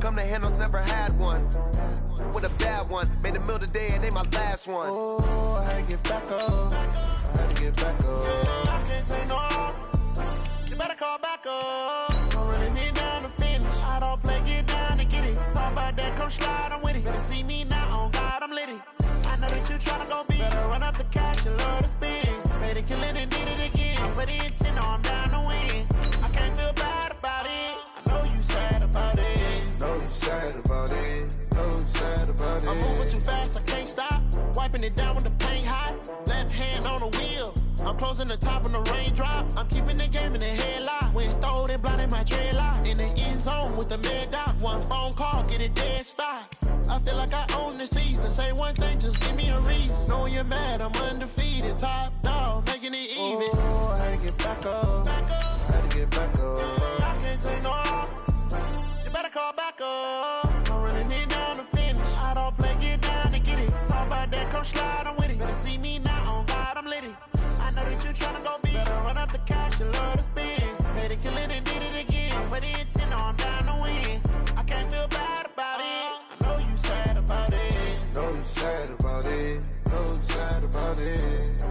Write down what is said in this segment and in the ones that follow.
Come to handles, never had one. With a bad one, made a meal today and they my last one. Oh, I had to get back up. I had to get back up. I can't take no off. You better call back up. I'm running it down to finish. I don't play, get down to get it. Talk about that, come slide, I'm with it. Better see me now, on God, I'm litty. I know that you tryna go big. Better run up the cash, you love to spin. Better kill it and did it again. I put it in 10, no, I'm down to win. I can't feel bad about it. I know you sad about it. Know you sad about it. Know you sad about it. I'm moving too fast, I can't stop. Wiping it down with the paint hot. Left hand on the wheel. I'm closing the top on the raindrop. I'm keeping the game in the headlock. When throwed and blinded my dreadlock. In the end zone with the mid dot. One phone call, get it dead stop. I feel like I own the season. Say one thing, just give me a reason. Knowing you're mad, I'm undefeated. Top dog, making it even. Oh, I had to get back up. I had to get back up. I can't take no off. You better call back up. I'm running it down to finish. I don't play, get down to get it. Talk about that, come slide, I'm with it. Better see me now, on God, I'm litty. I know that you tryna go big. Better run up the cash, you love to spin. Better kill it and did it again. But it's 10, no, I'm down to win. I can't feel bad about it. I know you sad about it. Know you sad about it. Know you sad about it.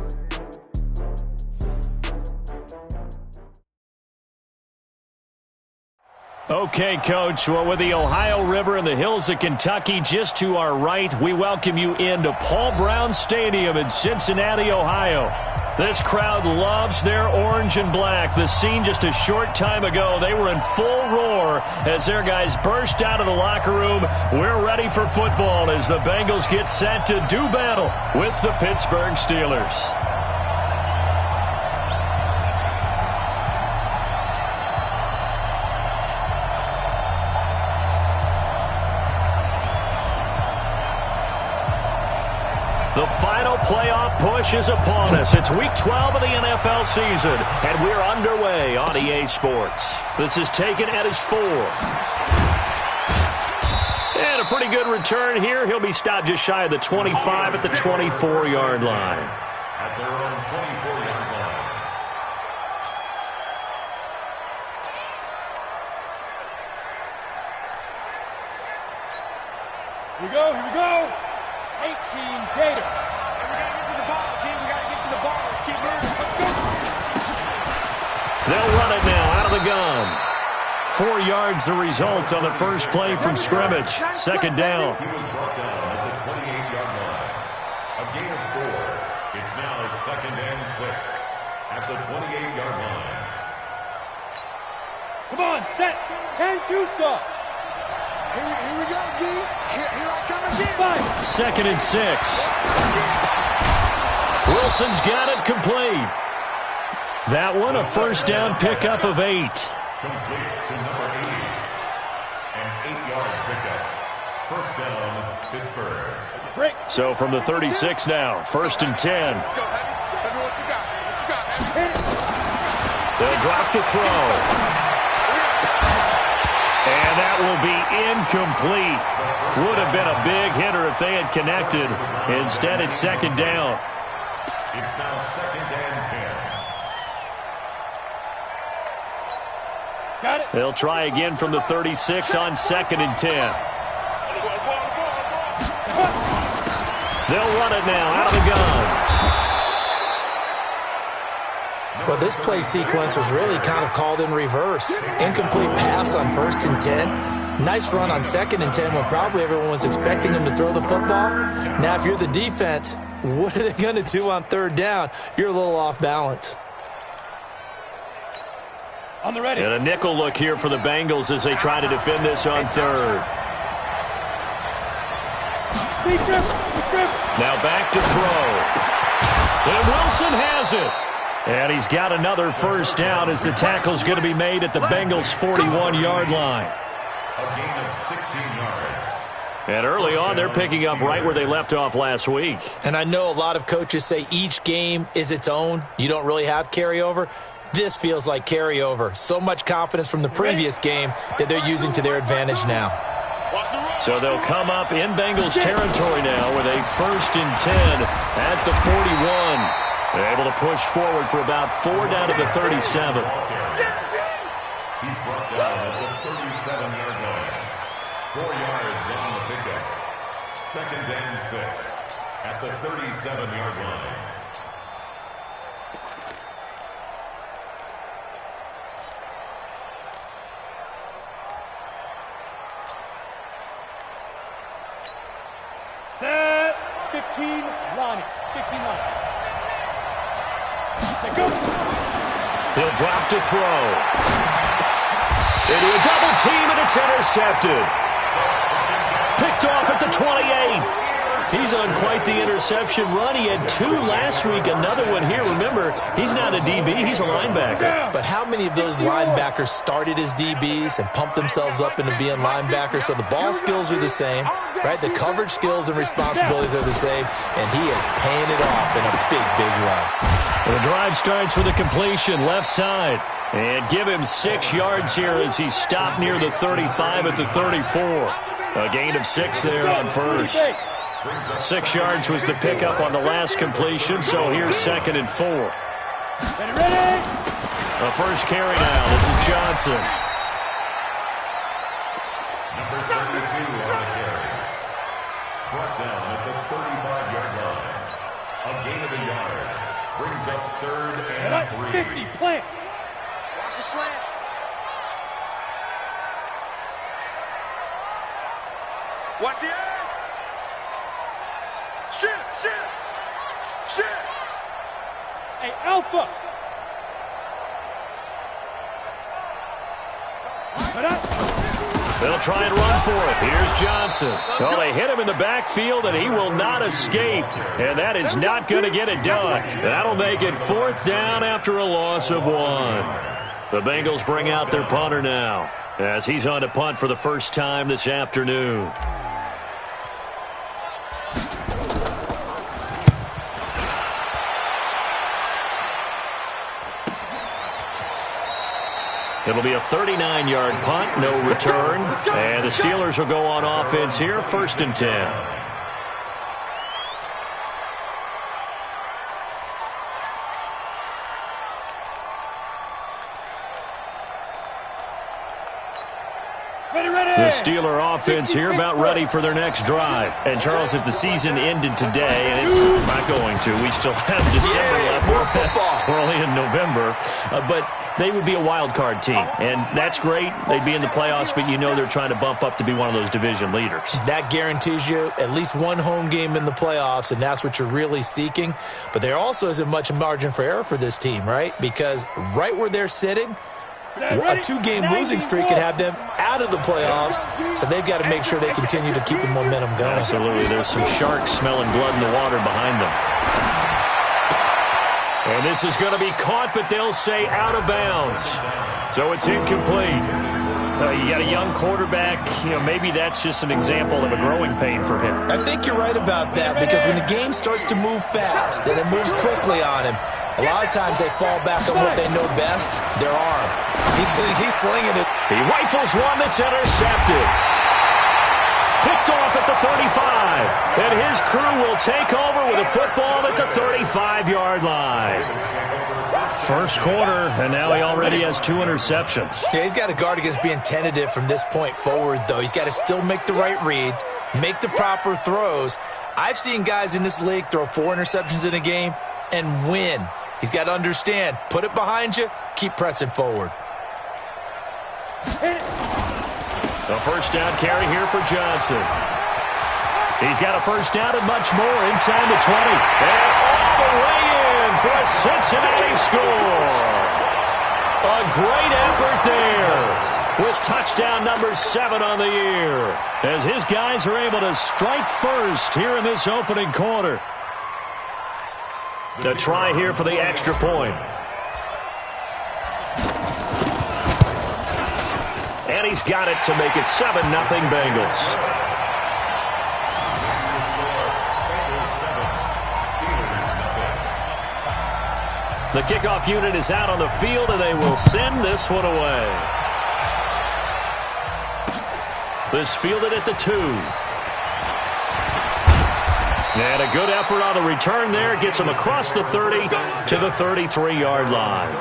Okay, Coach. Well, with the Ohio River and the hills of Kentucky just to our right, we welcome you into Paul Brown Stadium in Cincinnati, Ohio. This crowd loves their orange and black. The scene just a short time ago, they were in full roar as their guys burst out of the locker room. We're ready for football as the Bengals get set to do battle with the Pittsburgh Steelers. The final playoff push is upon us. It's Week 12 of the NFL season, and we're underway on EA Sports. This is taken at his 4. And a pretty good return here. He'll be stopped just shy of the 25 at the 24-yard line. At their own 24-yard line. Here we go, here we go. 18 Gator. And we got to get to the ball, team. We got to get to the ball. Let's keep moving. Let's go. They'll run it now out of the gun. 4 yards the result on the first play from scrimmage. Second down. He was brought down at the 28-yard line. A gain of 4. It's now 2nd and 6 at the 28-yard line. Come on, set. 10, Tusa. Here we go, D. Here I come again. 5. 2nd and 6. Wilson's got it complete. That one a first down pickup of 8. Complete to number 80. An 8-yard pickup. First down, Pittsburgh. Break. So from the 36 now, 1st and 10. Let's go, Heavy. Heavy, what you got? What you got, Heavy? They'll drop to throw. And that will be incomplete. Would have been a big hitter if they had connected. Instead, it's 2nd down. It's now 2nd and 10. Got it. They'll try again from the 36 on 2nd and 10. They'll run it now out of the gun. Well, this play sequence was really kind of called in reverse. Incomplete pass on 1st and 10. Nice run on 2nd and 10 when probably everyone was expecting him to throw the football. Now, if you're the defense, what are they going to do on 3rd down? You're a little off balance. On the ready. And a nickel look here for the Bengals as they try to defend this on 3rd. Now back to throw. And Wilson has it. And he's got another first down as the tackle's going to be made at the Bengals' 41-yard line. A gain of 16 yards. And early on, they're picking up right where they left off last week. And I know a lot of coaches say each game is its own. You don't really have carryover. This feels like carryover. So much confidence from the previous game that they're using to their advantage now. So they'll come up in Bengals territory now with a 1st and 10 at the 41. They're able to push forward for about 4 down to the 37. He's brought down at the 37-yard line. 4 yards on the pickup. 2nd and 6 at the 37-yard line. Set. 15, Lonnie. 15, Lonnie. Set, go. He'll drop to throw. Into a double team, and it's intercepted. Picked off at the 28. He's on quite the interception run. He had 2 last week, another one here. Remember, he's not a DB, he's a linebacker. But how many of those linebackers started as DBs and pumped themselves up into being linebackers? So the ball skills are the same, right? The coverage skills and responsibilities are the same, and he is paying it off in a big, big run. Well, the drive starts with a completion left side. And give him 6 yards here as he stopped near the 35 at the 34. A gain of 6 there on first. 6 yards was the pickup on the last completion, so here's 2nd and 4. Ready? The first carry now. This is Johnson. Number 32 on the carry. Brought down at the 35-yard line. A gain of a yard. Brings up 3rd and 3. 50, plant. Watch the slant. Watch the edge. Shit. Hey, Alpha. They'll try and run for it. Here's Johnson. Well, they hit him in the backfield, and he will not escape. And that is not going to get it done. That'll make it 4th down after a loss of 1. The Bengals bring out their punter now as he's on to punt for the first time this afternoon. It'll be a 39-yard punt, no return. And the Steelers will go on offense here, 1st and 10. The Steeler offense here about ready for their next drive. And, Charles, if the season ended today, and it's not going to, we still have December left. More football. We're only in November. But they would be a wild card team. And that's great. They'd be in the playoffs, but you know they're trying to bump up to be one of those division leaders. That guarantees you at least one home game in the playoffs, and that's what you're really seeking. But there also isn't much margin for error for this team, right? Because right where they're sitting, a 2-game losing streak could have them out of the playoffs, so they've got to make sure they continue to keep the momentum going. Absolutely. There's some sharks smelling blood in the water behind them. And this is going to be caught, but they'll say out of bounds. So it's incomplete. You got a young quarterback. You know, maybe that's just an example of a growing pain for him. I think you're right about that, because when the game starts to move fast and it moves quickly on him, a lot of times they fall back on what they know best, their arm. He's slinging it. He rifles one that's intercepted. Picked off at the 35. And his crew will take over with a football at the 35-yard line. First quarter, and now he already has 2 interceptions. Yeah, he's got to guard against being tentative from this point forward, though. He's got to still make the right reads, make the proper throws. I've seen guys in this league throw 4 interceptions in a game and win. He's got to understand, put it behind you, keep pressing forward. The first down carry here for Johnson. He's got a first down and much more inside the 20. And all the way in for a Cincinnati score. A great effort there with touchdown number 7 on the year as his guys are able to strike first here in this opening quarter. A try here for the extra point. And he's got it to make it 7-0 Bengals. The kickoff unit is out on the field, and they will send this one away. This fielded at the 2. And a good effort on the return there. Gets him across the 30 to the 33-yard line.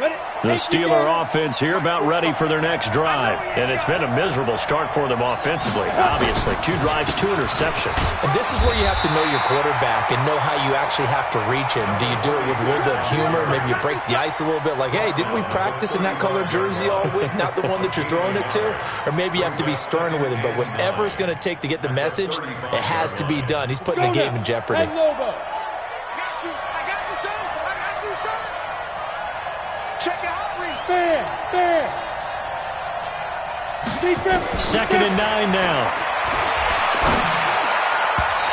The Steeler offense here about ready for their next drive. And it's been a miserable start for them offensively, obviously. 2 drives, 2 interceptions. And this is where you have to know your quarterback and know how you actually have to reach him. Do you do it with a little bit of humor? Maybe you break the ice a little bit like, hey, didn't we practice in that color jersey all week? Not the one that you're throwing it to? Or maybe you have to be stern with him. But whatever it's going to take to get the message, it has to be done. He's putting the game in jeopardy. Second and 9 now.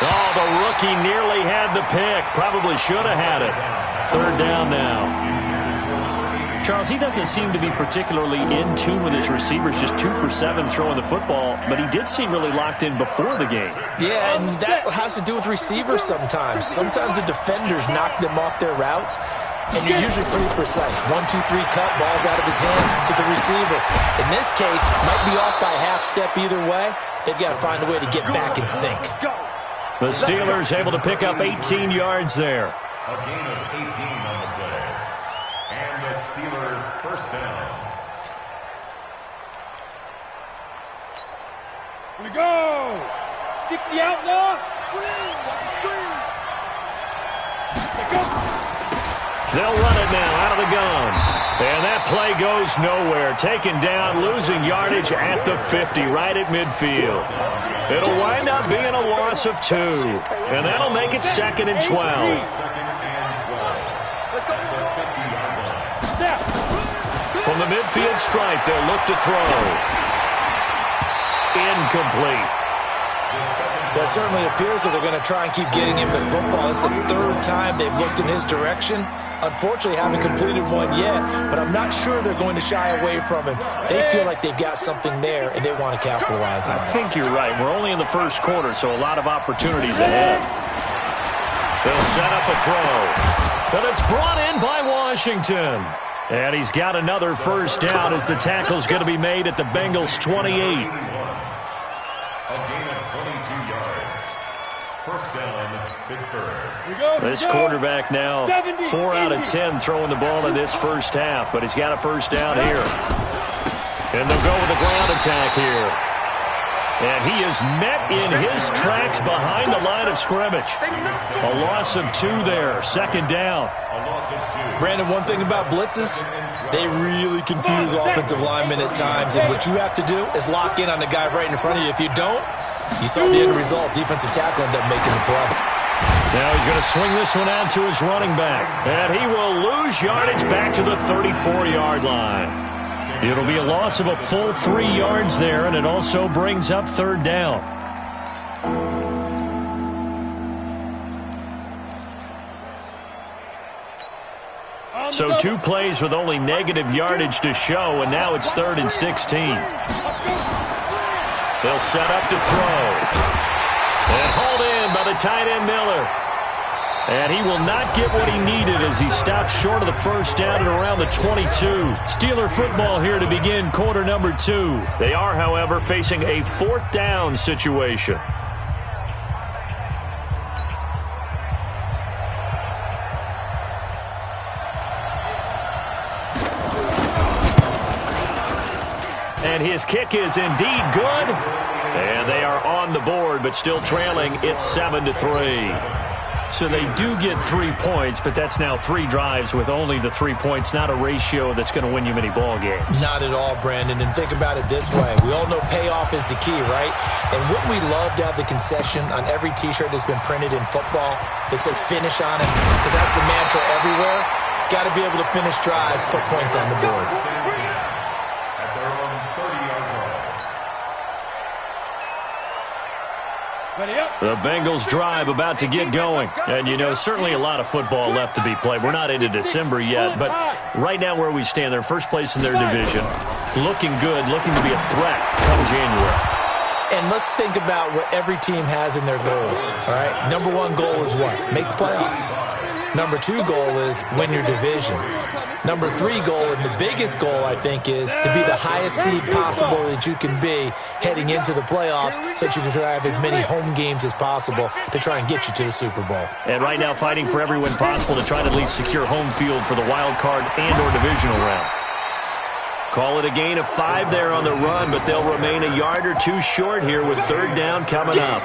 Oh, the rookie nearly had the pick. Probably should have had it. 3rd down now. Charles, he doesn't seem to be particularly in tune with his receivers, just 2 for 7 throwing the football, but he did seem really locked in before the game. Yeah, and that has to do with receivers sometimes. Sometimes the defenders knock them off their routes, and you're usually pretty precise. 1, 2, 3 cut, balls out of his hands to the receiver. In this case, might be off by a half step either way. They've got to find a way to get back in sync. The Steelers able to pick up 18 yards there. A gain of 18 on the play. And the Steeler first down. Here we go. 60 outlaw. They'll run it now out of the gun. And that play goes nowhere. Taken down, losing yardage at the 50, right at midfield. It'll wind up being a loss of 2. And that'll make it 2nd and 12. From the midfield stripe, they'll look to throw. Incomplete. That certainly appears that they're going to try and keep getting him the football. It's the 3rd time they've looked in his direction. Unfortunately, haven't completed one yet, but I'm not sure they're going to shy away from him. They feel like they've got something there, and they want to capitalize on it. I think you're right. We're only in the first quarter, so a lot of opportunities ahead. They'll set up a throw. But it's brought in by Washington. And he's got another first down as the tackle's going to be made at the Bengals' 28. First down, Pittsburgh. This quarterback now 4 out of 10 throwing the ball in this first half, but he's got a first down here. And they'll go with the ground attack here. And he is met in his tracks behind the line of scrimmage. A loss of 2 there, 2nd down. Brandon, one thing about blitzes, they really confuse offensive linemen at times, and what you have to do is lock in on the guy right in front of you. If you don't, you saw the end result. Defensive tackle ended up making the play. Now he's going to swing this one out to his running back. And he will lose yardage back to the 34-yard line. It'll be a loss of a full 3 yards there, and it also brings up 3rd down. So 2 plays with only negative yardage to show, and now it's 3rd and 16. They'll set up to throw. And hauled in by the tight end Miller. And he will not get what he needed as he stopped short of the first down at around the 22. Steeler football here to begin quarter number 2. They are, however, facing a 4th down situation. And his kick is indeed good. And they are on the board, but still trailing. It's 7-3. So they do get 3 points, but that's now 3 drives with only the 3 points. Not a ratio that's going to win you many ball games. Not at all, Brandon. And think about it this way. We all know payoff is the key, right? And wouldn't we love to have the concession on every T-shirt that's been printed in football that says finish on it? Because that's the mantra everywhere. Got to be able to finish drives, put points on the board. The Bengals drive about to get going. And, you know, certainly a lot of football left to be played. We're not into December yet, but right now where we stand, they're first place in their division. Looking good, looking to be a threat come January. And let's think about what every team has in their goals, all right? Number one goal is what? Make the playoffs. Number two goal is win your division. Number three goal, and the biggest goal, I think, is to be the highest seed possible that you can be heading into the playoffs so that you can try to have as many home games as possible to try and get you to the Super Bowl. And right now fighting for every win possible to try to at least secure home field for the wild card and or divisional round. Call it a gain of 5 there on the run, but they'll remain a yard or two short here with third down coming up.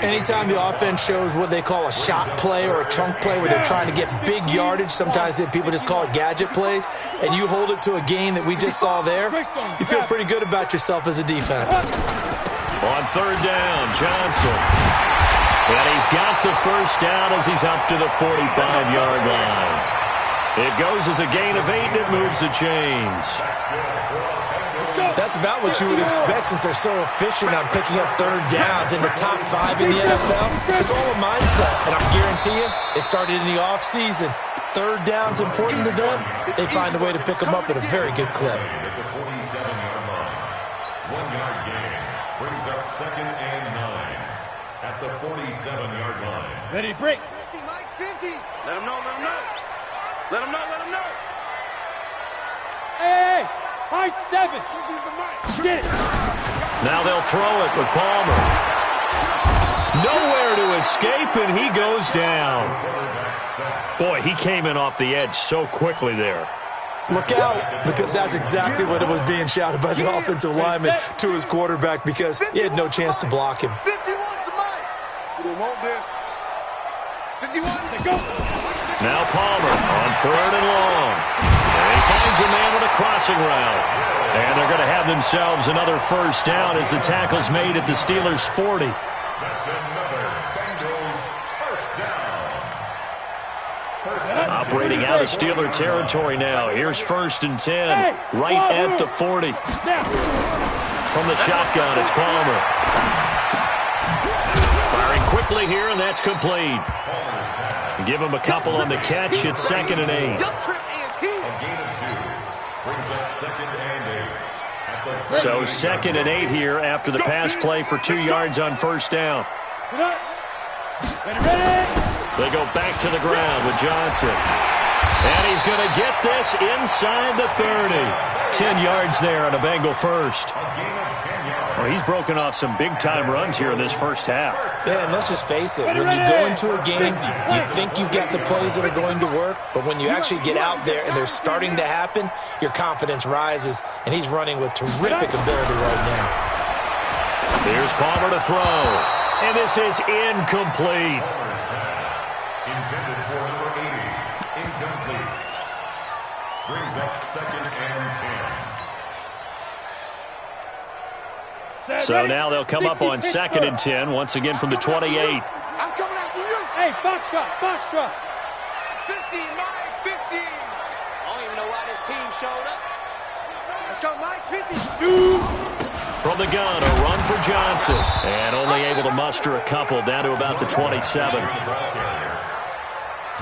Anytime the offense shows what they call a shot play or a chunk play where they're trying to get big yardage, sometimes people just call it gadget plays, and you hold it to a gain that we just saw there, you feel pretty good about yourself as a defense. On third down, Johnson. And he's got the first down as he's up to the 45-yard line. It goes as a gain of 8, and it moves the chains. That's about what you would expect since they're so efficient on picking up third downs in the top 5 in the NFL. It's all a mindset, and I guarantee you, it started in the offseason. Third down's important to them. They find a way to pick them up at a very good clip. At the 47-yard line. 1-yard gain brings up 2nd and 9 at the 47-yard line. Ready, break. 50, Mike's 50. Let him know, let him know. Let him know, let him know. Hey, high 7. Get it. Now they'll throw it with Palmer. Nowhere to escape, and he goes down. Boy, he came in off the edge so quickly there. Look out, because that's exactly what it was being shouted by the offensive lineman to his quarterback because he had no chance to block him. 51's the Mike. We don't want this. 51, go. Now Palmer on third and long. And he finds a man with a crossing route. And they're going to have themselves another first down as the tackle's made at the Steelers' 40. That's another Bengals first down. Operating out of Steeler territory now. Here's first and 10, right at the 40. From the shotgun, it's Palmer. Firing quickly here, and that's complete. Give him a couple on the catch. It's 2nd and 8. A gain of 2 brings up 2nd and 8. So 2nd and 8 here after the pass play for 2 yards on first down. They go back to the ground with Johnson. And he's going to get this inside the 30. 10 yards there on a Bengal first. Well, he's broken off some big-time runs here in this first half. Yeah, and let's just face it. When you go into a game, you think you've got the plays that are going to work, but when you actually get out there and they're starting to happen, your confidence rises, and he's running with terrific ability right now. Here's Palmer to throw, and this is incomplete. Intended for number 80. Incomplete. Brings up 2nd and 10. So now they'll come up on 2nd and 10, once again from the 28. I'm coming after you. Hey, Foxtrot, Foxtrot. 50, Mike, 50. I don't even know why this team showed up. Let's go, Mike, 50. From the gun, a run for Johnson. And only able to muster a couple down to about the 27. He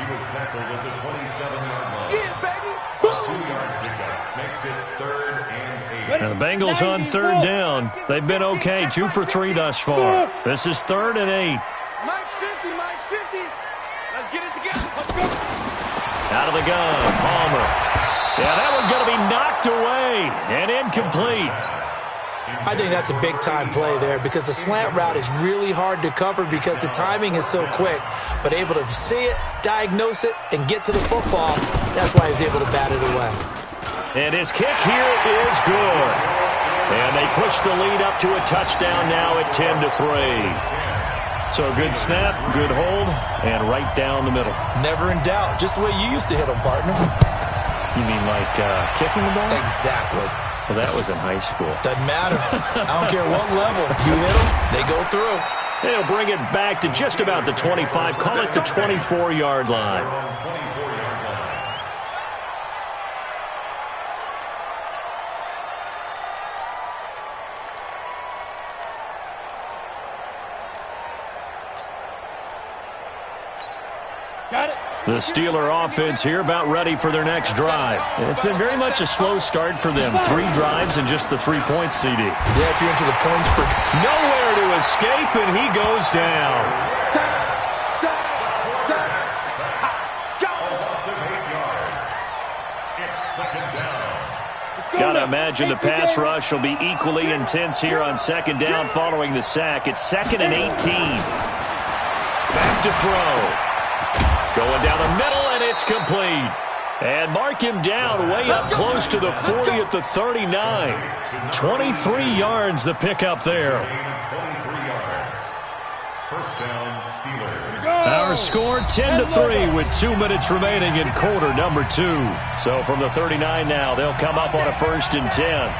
was tackled at the 27-yard line. Yeah, baby. A 2-yard pickup makes it 3rd and 8. And the Bengals on third down. They've been okay, 2 for 3 thus far. This is 3rd and 8. Mike's 50, Mike's 50. Let's get it together. Let's go. Out of the gun, Palmer. Yeah, that one's going to be knocked away and incomplete. I think that's a big-time play there because the slant route is really hard to cover because the timing is so quick. But able to see it, diagnose it, and get to the football, that's why he was able to bat it away. And his kick here is good. And they push the lead up to a touchdown now at 10-3. So a good snap, good hold, and right down the middle. Never in doubt. Just the way you used to hit them, partner. You mean like kicking the ball? Exactly. Well, that was in high school. Doesn't matter. I don't care what level. You hit them, they go through. They'll bring it back to just about the 25. Call it the 24-yard line. Got it. The Steeler offense here about ready for their next drive. And it's been very much a slow start for them. 3 drives and just the 3 points, CD. Yeah, if you're into the points per... Nowhere to escape, and he goes down. Gotta imagine the pass rush will be equally intense here on second down following the sack. It's 2nd and 18. Back to throw. Going down the middle, and it's complete. And mark him down way up close to the 40 at the 39. 23 yards the pickup there. 23 yards. First down, Steelers. Our score 10-3 with 2 minutes remaining in quarter number 2. So from the 39 now, they'll come up on a 1st and 10.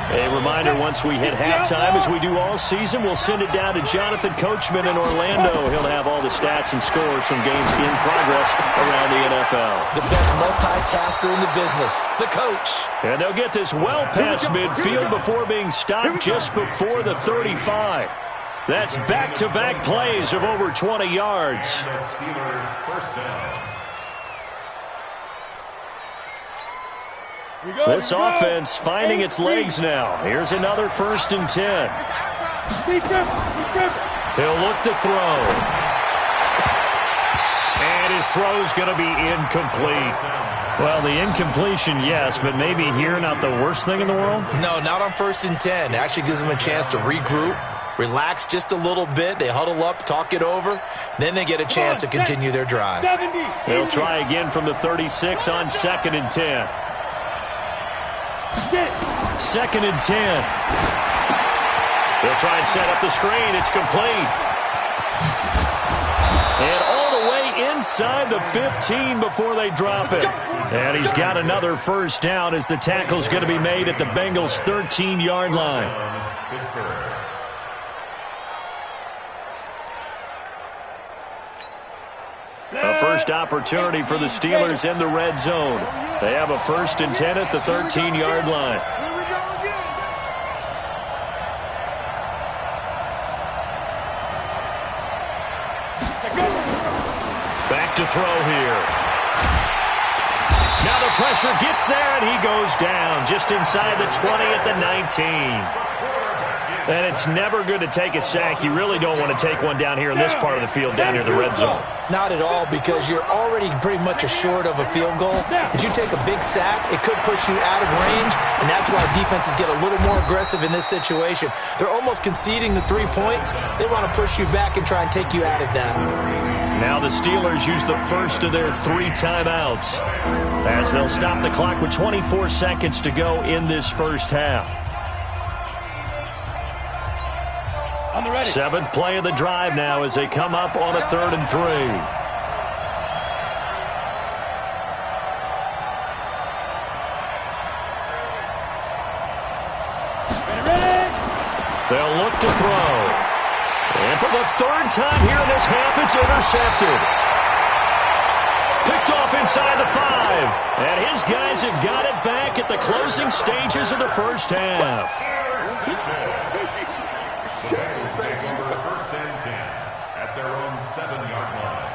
A reminder, once we hit halftime, as we do all season, we'll send it down to Jonathan Coachman in Orlando. He'll have all the stats and scores from games in progress around the NFL. The best multitasker in the business, the coach. And they'll get this well past midfield before being stopped just before the 35. That's back-to-back plays of over 20 yards. And the Steelers first down. This offense finding its legs now. Here's another 1st and 10. He'll look to throw. And his throw's going to be incomplete. Well, the incompletion, yes, but maybe here not the worst thing in the world? No, not on 1st and 10. It actually gives them a chance to regroup, relax just a little bit. They huddle up, talk it over. Then they get a chance to continue their drive. They'll try again from the 36 on 2nd and 10. 2nd and 10. They'll try and set up the screen. It's complete. And all the way inside the 15 before they drop it. And he's got another 1st down as the tackle's going to be made at the Bengals' 13-yard line. A first opportunity for the Steelers in the red zone. They have a 1st and 10 at the 13-yard line. Back to throw here. Now the pressure gets there, and he goes down just inside the 20 at the 19. And it's never good to take a sack. You really don't want to take one down here in this part of the field, down near the red zone. Not at all, because you're already pretty much assured of a field goal. If you take a big sack, it could push you out of range, and that's why defenses get a little more aggressive in this situation. They're almost conceding the 3 points. They want to push you back and try and take you out of that. Now the Steelers use the first of their 3 timeouts as they'll stop the clock with 24 seconds to go in this first half. 7th play of the drive now as they come up on a 3rd and 3. They'll look to throw. And for the 3rd time here in this half, it's intercepted. Picked off inside the 5. And his guys have got it back at the closing stages of the first half. The Bengals take over 1st and 10 at their own 7-yard line.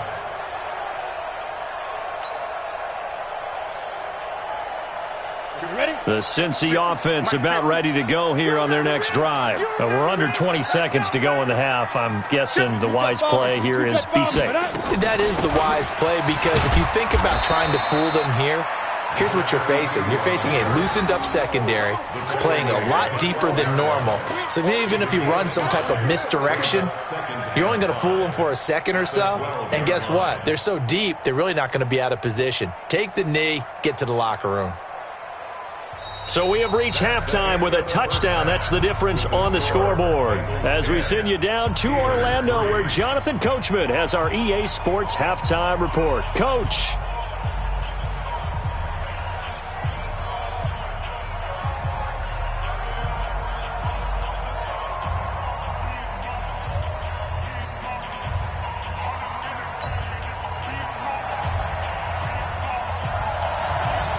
The Cincy offense about ready to go here on their next drive. We're under 20 seconds to go in the half. I'm guessing the wise play here is be safe. That is the wise play, because if you think about trying to fool them here, here's what you're facing. You're facing a loosened-up secondary, playing a lot deeper than normal. So even if you run some type of misdirection, you're only going to fool them for a second or so. And guess what? They're so deep, they're really not going to be out of position. Take the knee, get to the locker room. So we have reached halftime with a touchdown. That's the difference on the scoreboard. As we send you down to Orlando, where Jonathan Coachman has our EA Sports halftime report. Coach.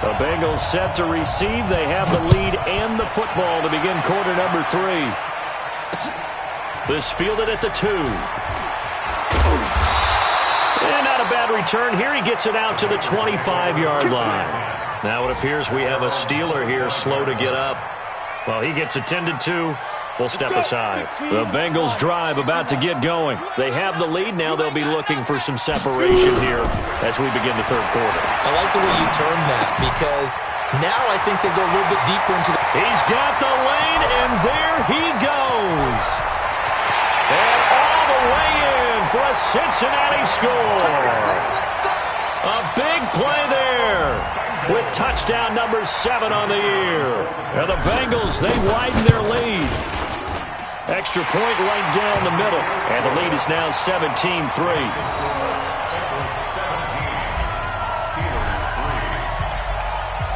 The Bengals set to receive. They have the lead and the football to begin quarter number 3. This fielded at the 2. And not a bad return here. He gets it out to the 25-yard line. Now it appears we have a Steeler here slow to get up. Well, he gets attended to. We'll step aside. The Bengals drive about to get going. They have the lead. Now they'll be looking for some separation here as we begin the third quarter. I like the way you termed that because now I think they go a little bit deeper into the... He's got the lane, and there he goes. And all the way in for a Cincinnati score. A big play there with touchdown number 7 on the year. And the Bengals, they widen their lead. Extra point right down the middle. And the lead is now 17-3.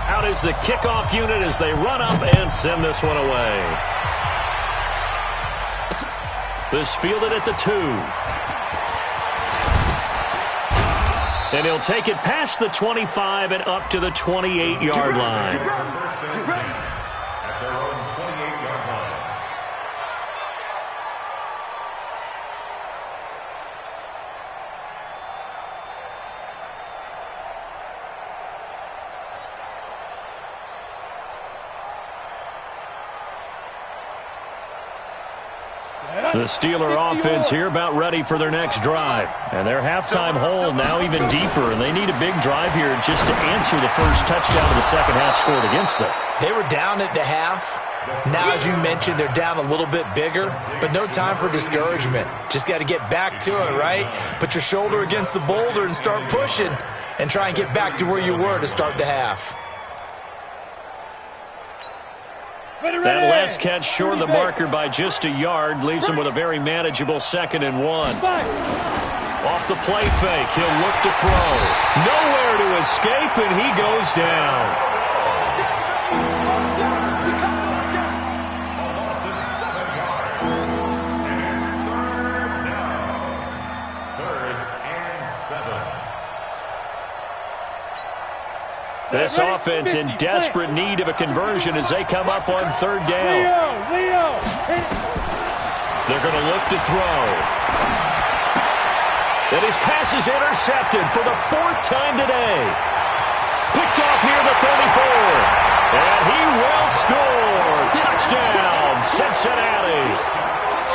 Out is the kickoff unit as they run up and send this one away. This fielded at the 2. And he'll take it past the 25 and up to the 28-yard line. First and 10 at their own 28-yard line. The Steeler offense here about ready for their next drive. And their halftime hole now even deeper, and they need a big drive here just to answer the first touchdown of the second half scored against them. They were down at the half. Now, as you mentioned, they're down a little bit bigger, but no time for discouragement. Just got to get back to it, right? Put your shoulder against the boulder and start pushing and try and get back to where you were to start the half. That last catch short of the marker by just a yard leaves him with a very manageable 2nd and 1. Off the play fake, he'll look to throw. Nowhere to escape, and he goes down. A loss of 7 yards. And it's third down. 3rd and 7. This offense in desperate need of a conversion as they come up on 3rd down. They're going to look to throw. And his pass is intercepted for the 4th time today. Picked off near the 34. And he will score. Touchdown, Cincinnati.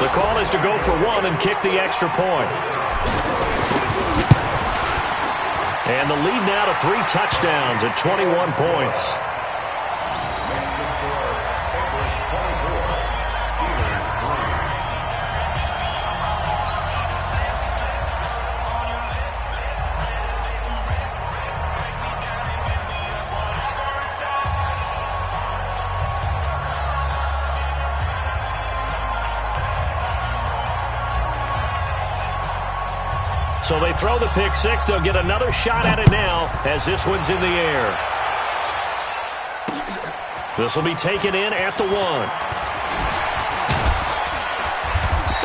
The call is to go for 1 and kick the extra point. And the lead now to 3 touchdowns at 21 points. Next to score, English 24, Steelers 3. So they throw the pick 6. They'll get another shot at it now as this one's in the air. This will be taken in at the 1.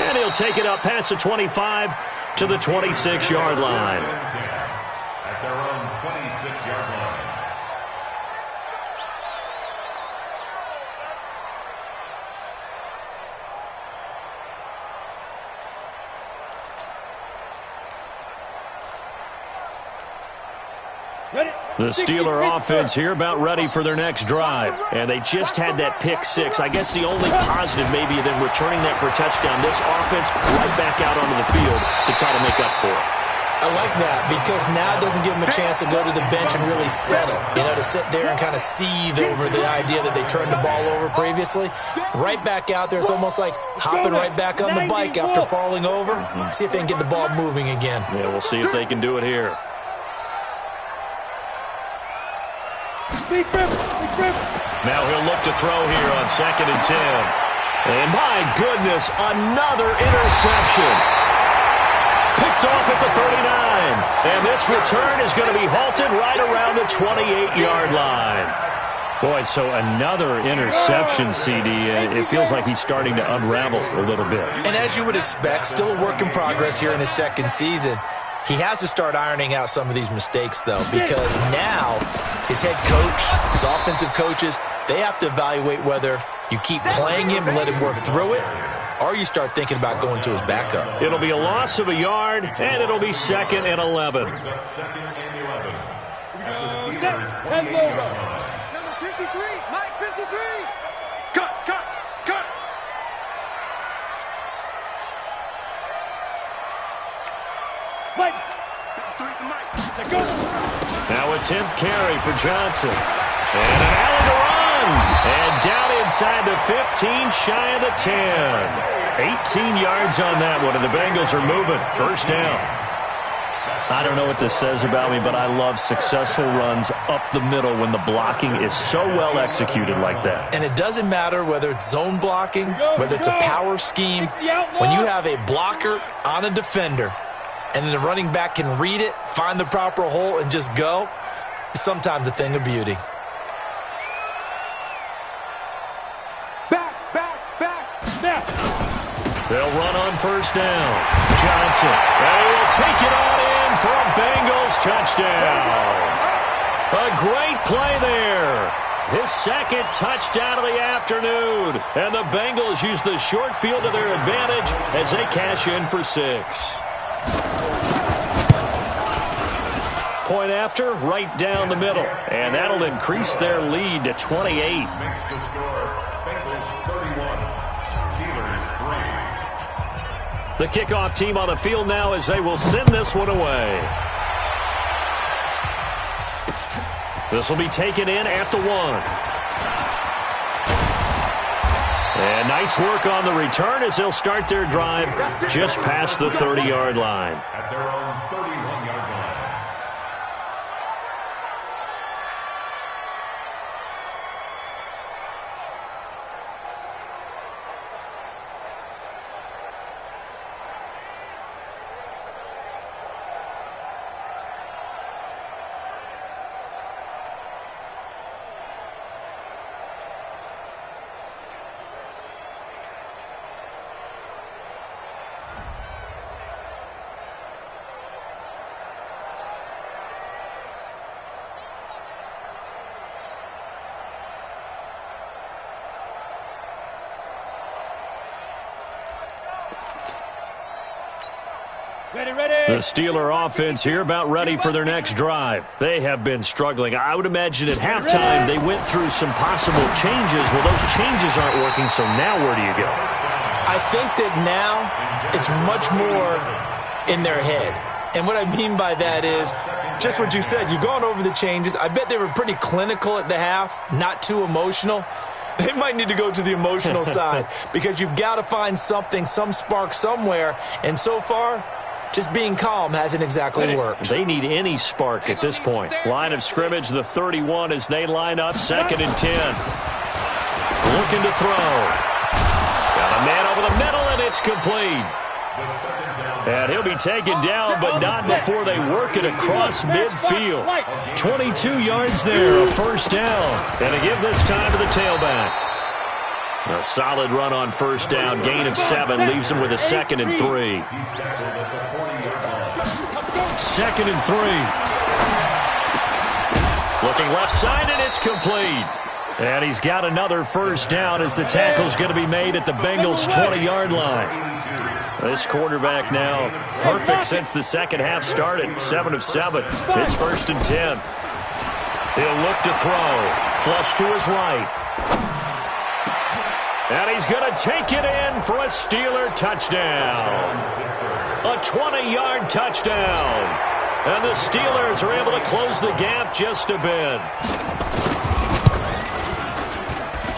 And he'll take it up past the 25 to the 26-yard line. At their own 26-yard line. The Steeler offense here about ready for their next drive. And they just had that pick 6. I guess the only positive maybe than returning that for a touchdown. This offense right back out onto the field to try to make up for it. I like that because now it doesn't give them a chance to go to the bench and really settle. You know, to sit there and kind of seethe over the idea that they turned the ball over previously. Right back out there. It's almost like hopping right back on the bike after falling over. See if they can get the ball moving again. Yeah, we'll see if they can do it here. Now he'll look to throw here on 2nd and 10. And my goodness, another interception. Picked off at the 39. And this return is going to be halted right around the 28-yard line. Boy, so another interception, CD. It feels like he's starting to unravel a little bit. And as you would expect, still a work in progress here in his 2nd season. He has to start ironing out some of these mistakes, though, because now his head coach, his offensive coaches, they have to evaluate whether you keep playing him and let him work through it, or you start thinking about going to his backup. It'll be a loss of a yard, and it'll be 2nd and 11. Brings up 2nd and 11. At the Set. Steelers' 10 28-yard logo. line. Number 53, Mike 53. Cut. Mike. 53 to Mike. Let go. Now a 10th carry for Johnson. And an alley to run. And down inside the 15, shy of the 10. 18 yards on that one, and the Bengals are moving. First down. I don't know what this says about me, but I love successful runs up the middle when the blocking is so well executed like that. And it doesn't matter whether it's zone blocking, whether it's a power scheme. When you have a blocker on a defender, and then the running back can read it, find the proper hole, and just go, it's sometimes a thing of beauty. Now. They'll run on first down. Johnson. And he will take it on in for a Bengals touchdown. A great play there. His 2nd touchdown of the afternoon. And the Bengals use the short field to their advantage as they cash in for 6. Point after, right down the middle. And that'll increase their lead to 28. Makes the score Bengals 31, Steelers 3. The kickoff team on the field now as they will send this one away. This will be taken in at the 1. And nice work on the return as they'll start their drive just past the 30-yard line. At their own 31-yard line. Ready. The Steeler offense here about ready for their next drive. They have been struggling. I would imagine at halftime they went through some possible changes. Well, those changes aren't working, so now where do you go? I think that now it's much more in their head. And what I mean by that is just what you said. You've gone over the changes. I bet they were pretty clinical at the half, not too emotional. They might need to go to the emotional side because you've got to find something, some spark somewhere. And so far, just being calm hasn't exactly worked. They need any spark at this point. Line of scrimmage, the 31 as they line up, 2nd and 10. Looking to throw. Got a man over the middle, and it's complete. And he'll be taken down, but not before they work it across midfield. 22 yards there, a first down. And a give this time to the tailback. A solid run on first down, gain of 7, leaves him with a 2nd and 3. 2nd and 3. Looking left side, and it's complete. And he's got another first down as the tackle's going to be made at the Bengals' 20-yard line. This quarterback now perfect since the second half started, 7 of 7. It's 1st and 10. He'll look to throw. Flush to his right. And he's going to take it in for a Steeler touchdown. A 20-yard touchdown. And the Steelers are able to close the gap just a bit.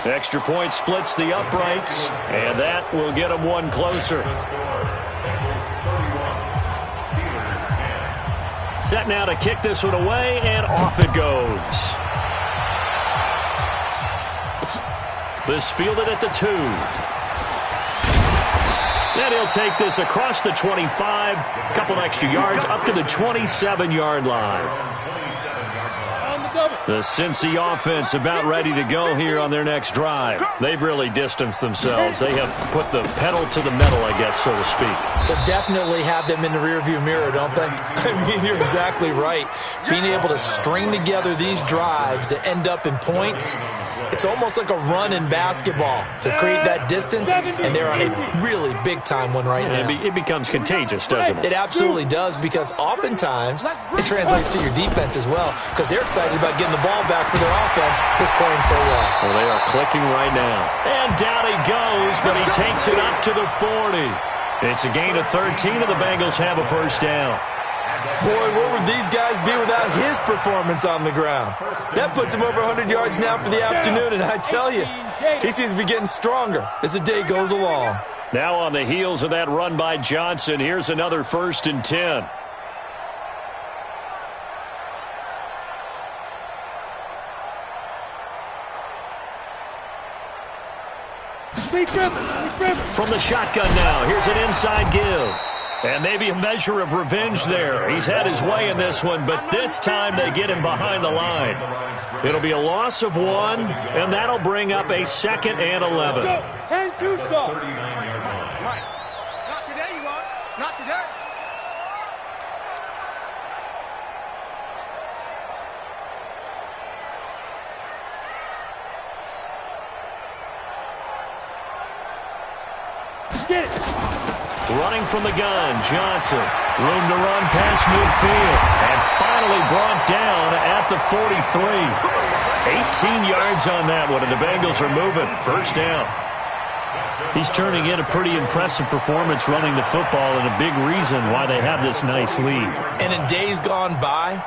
Extra point splits the uprights, and that will get them one closer. Set now to kick this one away, and off it goes. This fielded at the 2. And he'll take this across the 25, a couple extra yards, up to the 27-yard line. The Cincy offense about ready to go here on their next drive. They've really distanced themselves. They have put the pedal to the metal, I guess, so to speak. So definitely have them in the rearview mirror, don't they? I mean, you're exactly right. Being able to string together these drives that end up in points, It's almost like a run in basketball to create that distance, and they're on a really big-time one right now. It becomes contagious, doesn't it? It absolutely does, because oftentimes it translates to your defense as well, because they're excited about getting the ball back for their offense that's playing so well. Well, they are clicking right now. And down he goes, but he takes it up to the 40. It's a gain of 13, and the Bengals have a first down. Boy, where would these guys be without his performance on the ground? That puts him over 100 yards now for the afternoon, and I tell you, he seems to be getting stronger as the day goes along. Now on the heels of that run by Johnson, here's another 1st and 10. From the shotgun now, here's an inside give. And maybe a measure of revenge there. He's had his way in this one, but this time they get him behind the line. It'll be a loss of 1, and that'll bring up a 2nd and 11. 10-2 saw. Not today, you are. Not today. Get it. Running from the gun, Johnson. Room to run past midfield. And finally brought down at the 43. 18 yards on that one, and the Bengals are moving. First down. He's turning in a pretty impressive performance running the football, and a big reason why they have this nice lead. And in days gone by,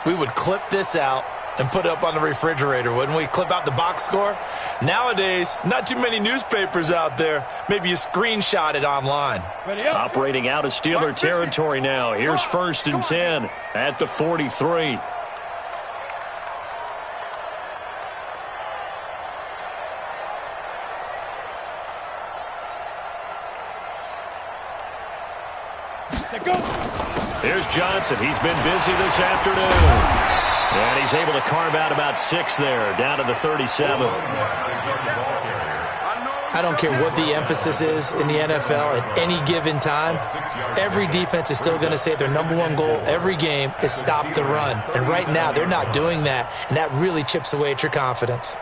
we would clip this out and put it up on the refrigerator, wouldn't we? Clip out the box score. Nowadays, not too many newspapers out there. Maybe you screenshot it online. Operating out of Steeler territory now. Here's 1st and 10 at the 43. Here's Johnson. He's been busy this afternoon. And he's able to carve out about 6 there, down to the 37. I don't care what the emphasis is in the NFL at any given time. Every defense is still going to say their #1 goal every game is stop the run. And right now, they're not doing that, and that really chips away at your confidence.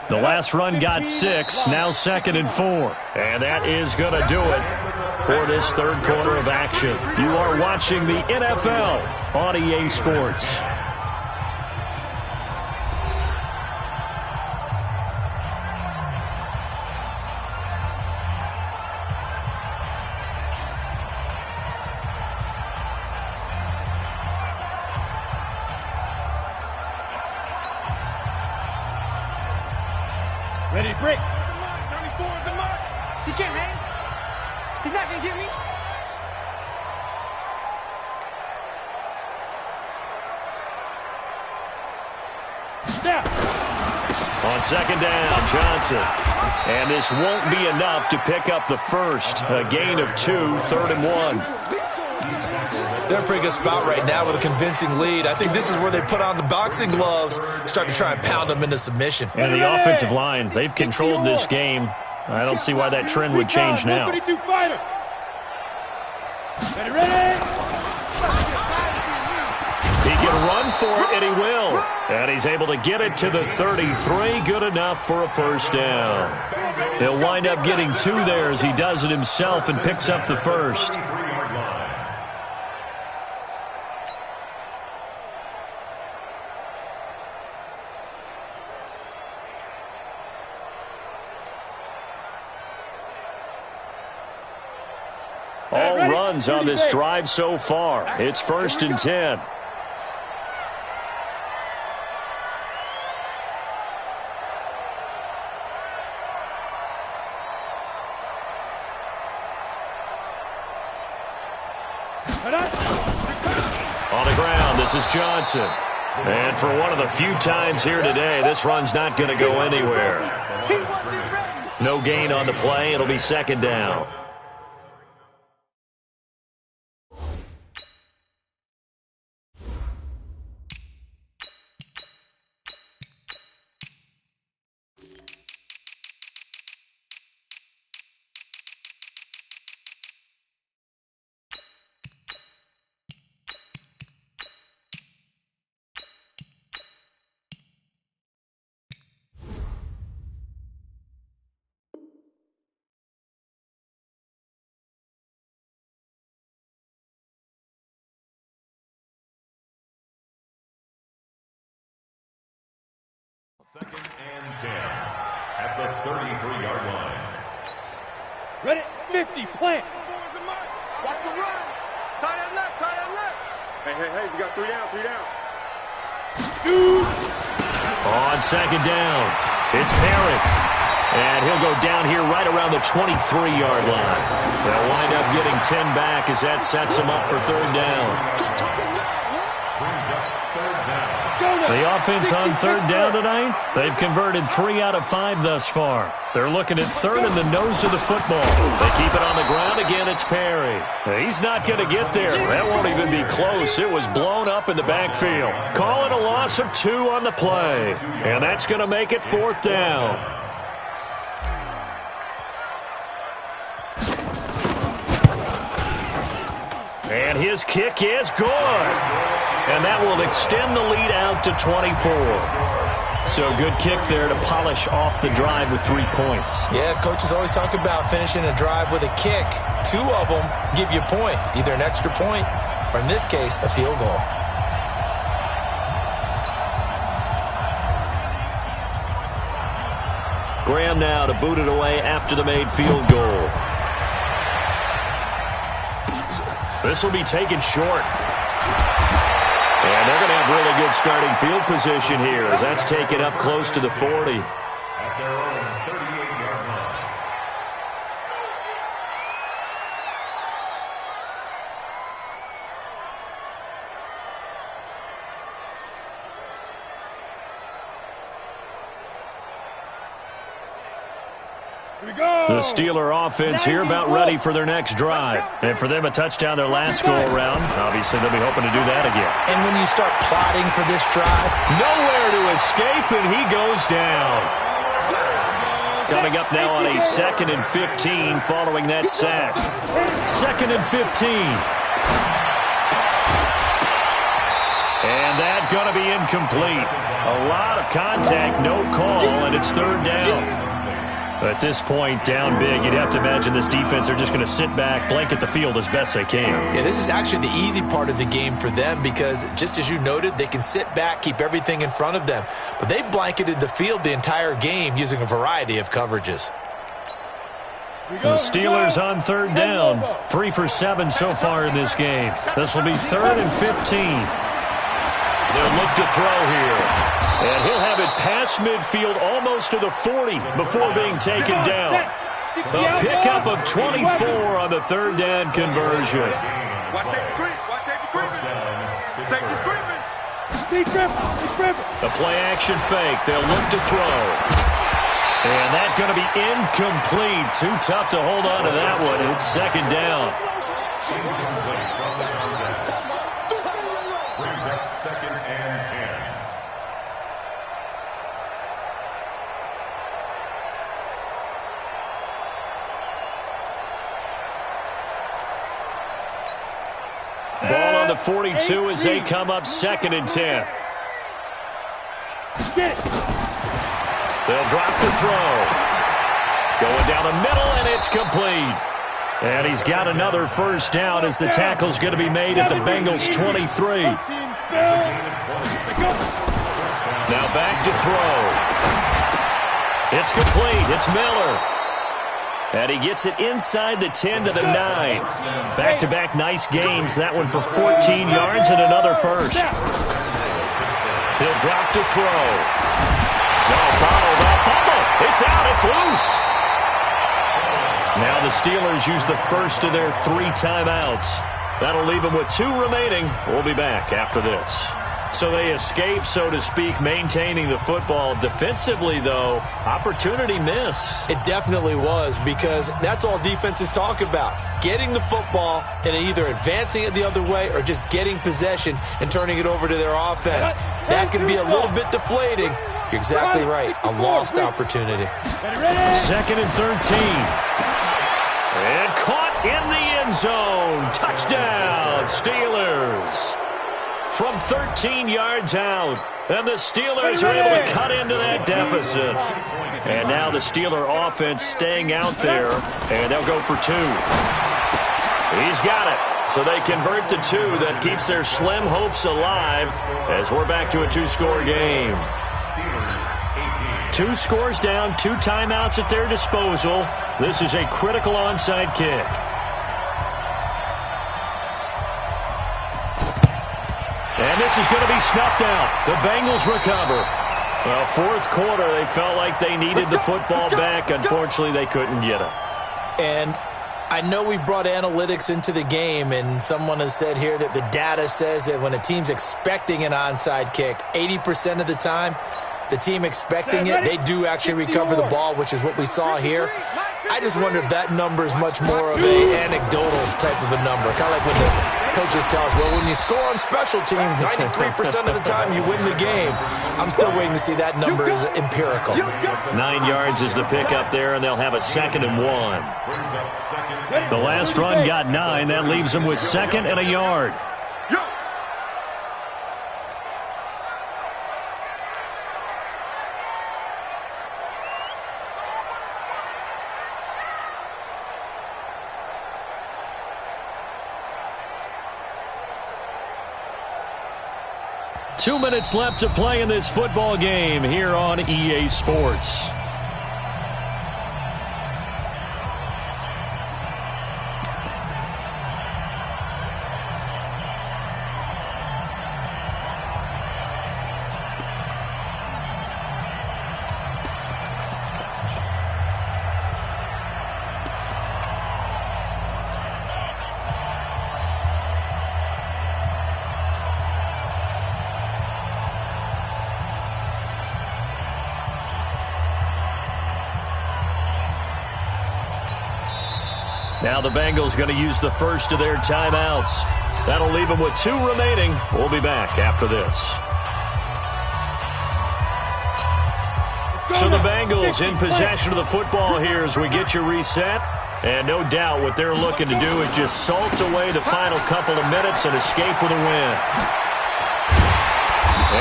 The last run got 6, now 2nd and 4. And that is going to do it for this third quarter of action. You are watching the NFL on EA Sports. Ready to break. 34 is the mark. He can't hang. He's not going to get me. Down. On 2nd down, Johnson. And this won't be enough to pick up the first. A gain of 2, 3rd and 1. They're in a pretty good spot right now with a convincing lead. I think this is where they put on the boxing gloves, start to try and pound them into submission. And the offensive line, they've controlled this game. I don't see why that trend would change now. Ready, ready. He can run for it, and he will. And he's able to get it to the 33. Good enough for a first down. He'll wind up getting 2 there as he does it himself and picks up the first. All runs on this drive so far. It's 1st and 10. On the ground, this is Johnson. And for one of the few times here today, this run's not going to go anywhere. No gain on the play. It'll be 2nd down. Second and 10 at the 33-yard line. Ready? 50, plant. Watch the run. Tie that left, tie that left. Hey, we got 3 down, 3 down. Shoot. On second down, it's Perry. And he'll go down here right around the 23-yard line. They'll wind up getting 10 back as that sets him up for third down. Brings up third down. The offense on third down tonight, they've converted 3 out of 5 thus far. They're looking at third in the nose of the football. They keep it on the ground again. It's Perry. He's not going to get there. That won't even be close. It was blown up in the backfield. Call it a loss of 2 on the play. And that's going to make it fourth down. And his kick is good. And that will extend the lead out to 24. So good kick there to polish off the drive with 3 points. Yeah, coaches always talk about finishing a drive with a kick. 2 of them give you points, either an extra point or, in this case, a field goal. Graham now to boot it away after the made field goal. This will be taken short. And they're going to have really good starting field position here as that's taken up close to the 40. At their own 38-yard line. Here we go. The Steeler offense here about ready for their next drive. And for them, a touchdown their last go-around. Obviously, they'll be hoping to do that again. And when you start plotting for this drive, Nowhere to escape, and he goes down. Coming up now on a 2nd and 15 following that sack. 2nd and 15. And that's going to be incomplete. A lot of contact, no call, and it's third down. At this point, down big, you'd have to imagine this defense are just going to sit back, blanket the field as best they can. yeah, this is actually the easy part of the game for them because, just as you noted, they can sit back, keep everything in front of them. But they've blanketed the field the entire game using a variety of coverages. The Steelers on third down, 3 for 7 so far in this game. This will be 3rd and 15. They'll look to throw here. And he'll have it past midfield almost to the 40 before being taken down. A pickup of 24 on the third down conversion. Watch safety creep. Watch safety creeping. Safety's creeping. He's gripping. The play action fake. They'll look to throw. And that's going to be incomplete. Too tough to hold on to that one. It's second down. Brings up 2nd and 10. Ball on the 42 as they come up 2nd and 10. They'll drop the throw. Going down the middle, and it's complete. And he's got another first down as the tackle's going to be made at the Bengals' 23. Now back to throw. It's complete. It's Miller. And he gets it inside the 10 to the 9. Back-to-back nice gains. That one for 14 yards and another first. He'll drop to throw. No, bottled up. Fumble. It's out. It's loose. Now the Steelers use the first of their 3 timeouts. That'll leave them with 2 remaining. We'll be back after this. So they escape, so to speak, maintaining the football. Defensively, though, opportunity miss. It definitely was because that's all defenses talk about. Getting the football and either advancing it the other way or just getting possession and turning it over to their offense. That can be a little bit deflating. You're exactly right. A lost opportunity. 2nd and 13. And caught in the end zone. Touchdown, Steelers. From 13 yards out. And the Steelers are able to cut into that deficit. And now the Steeler offense staying out there. And they'll go for 2. He's got it. So they convert the 2. That keeps their slim hopes alive as we're back to a 2-score game. Steelers 8 2 scores down, 2 timeouts at their disposal. This is a critical onside kick. And this is going to be snuffed out. The Bengals recover. Well, fourth quarter, they felt like they needed the football back. Unfortunately, they couldn't get it. And I know we brought analytics into the game, and someone has said here that the data says that when a team's expecting an onside kick, 80% of the time, the team expecting it, they do actually recover the ball, which is what we saw here. I just wonder if that number is much more of an anecdotal type of a number. Kind of like when the coaches tell us, well, when you score on special teams, 93% of the time you win the game. I'm still waiting to see that number is empirical. 9 yards is the pickup there, and they'll have a 2nd and 1. The last run got 9. That leaves them with 2nd and a yard. 2 minutes left to play in this football game here on EA Sports. Now the Bengals going to use the first of their timeouts. That'll leave them with 2 remaining. We'll be back after this. So the Bengals in possession of the football here as we get you reset. And no doubt what they're looking to do is just salt away the final couple of minutes and escape with a win.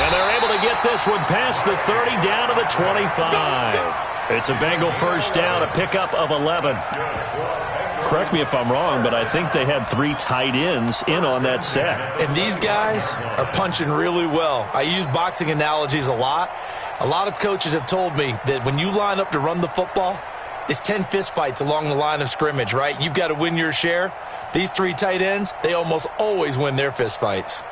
And they're able to get this one past the 30 down to the 25. It's a Bengal first down, a pickup of 11. Correct me if I'm wrong, but I think they had 3 tight ends in on that set. And these guys are punching really well. I use boxing analogies a lot. A lot of coaches have told me that when you line up to run the football, it's 10 fistfights along the line of scrimmage, right? You've got to win your share. These 3 tight ends, they almost always win their fistfights.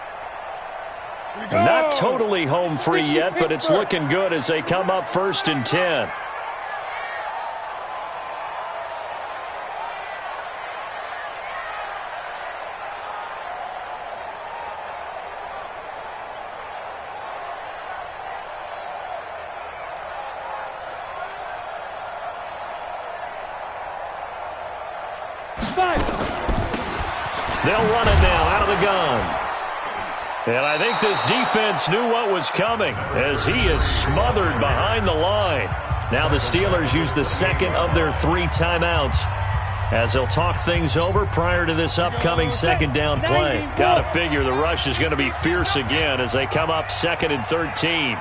Not totally home free yet, but it's looking good as they come up 1st and 10. They'll run it now out of the gun. And I think this defense knew what was coming as he is smothered behind the line. Now the Steelers use the 2nd of their 3 timeouts as they'll talk things over prior to this upcoming 2nd down play. Got to figure the rush is going to be fierce again as they come up 2nd and 13.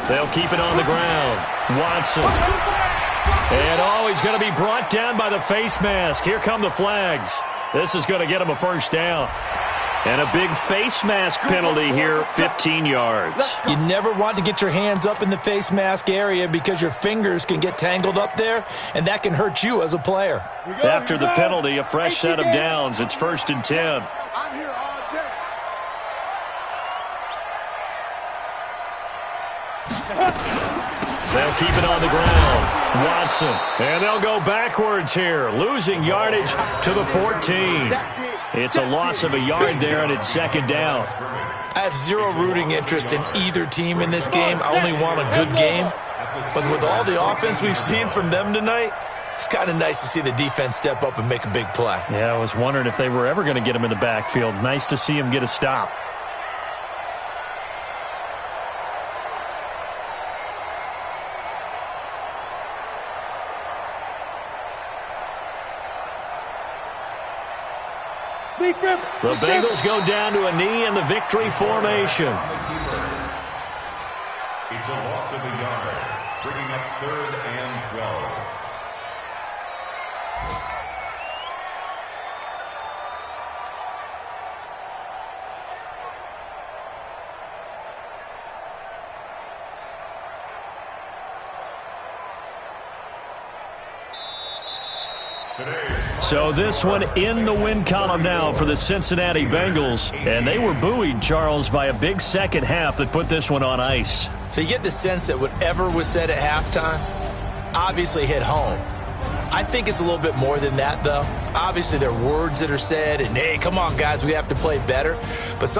They'll keep it on the ground. Watson. And he's going to be brought down by the face mask. Here come the flags. This is going to get him a first down. And a big face mask penalty here, 15 yards. You never want to get your hands up in the face mask area because your fingers can get tangled up there, and that can hurt you as a player. After the penalty, a fresh set of downs. It's 1st and 10. I'm here all day. They'll keep it on the ground. Watson. And they'll go backwards here, losing yardage to the 14. It's a loss of a yard there, and it's 2nd down. I have zero rooting interest in either team in this game. I only want a good game. But with all the offense we've seen from them tonight, it's kind of nice to see the defense step up and make a big play. Yeah, I was wondering if they were ever going to get him in the backfield. Nice to see him get a stop. The Bengals go down to a knee in the victory formation. It's a loss of a yard, bringing up 3rd and 12. So this one in the win column now for the Cincinnati Bengals. And they were buoyed, Charles, by a big second half that put this one on ice. So you get the sense that whatever was said at halftime obviously hit home. I think it's a little bit more than that, though. Obviously, there are words that are said, and, hey, come on, guys, we have to play better. But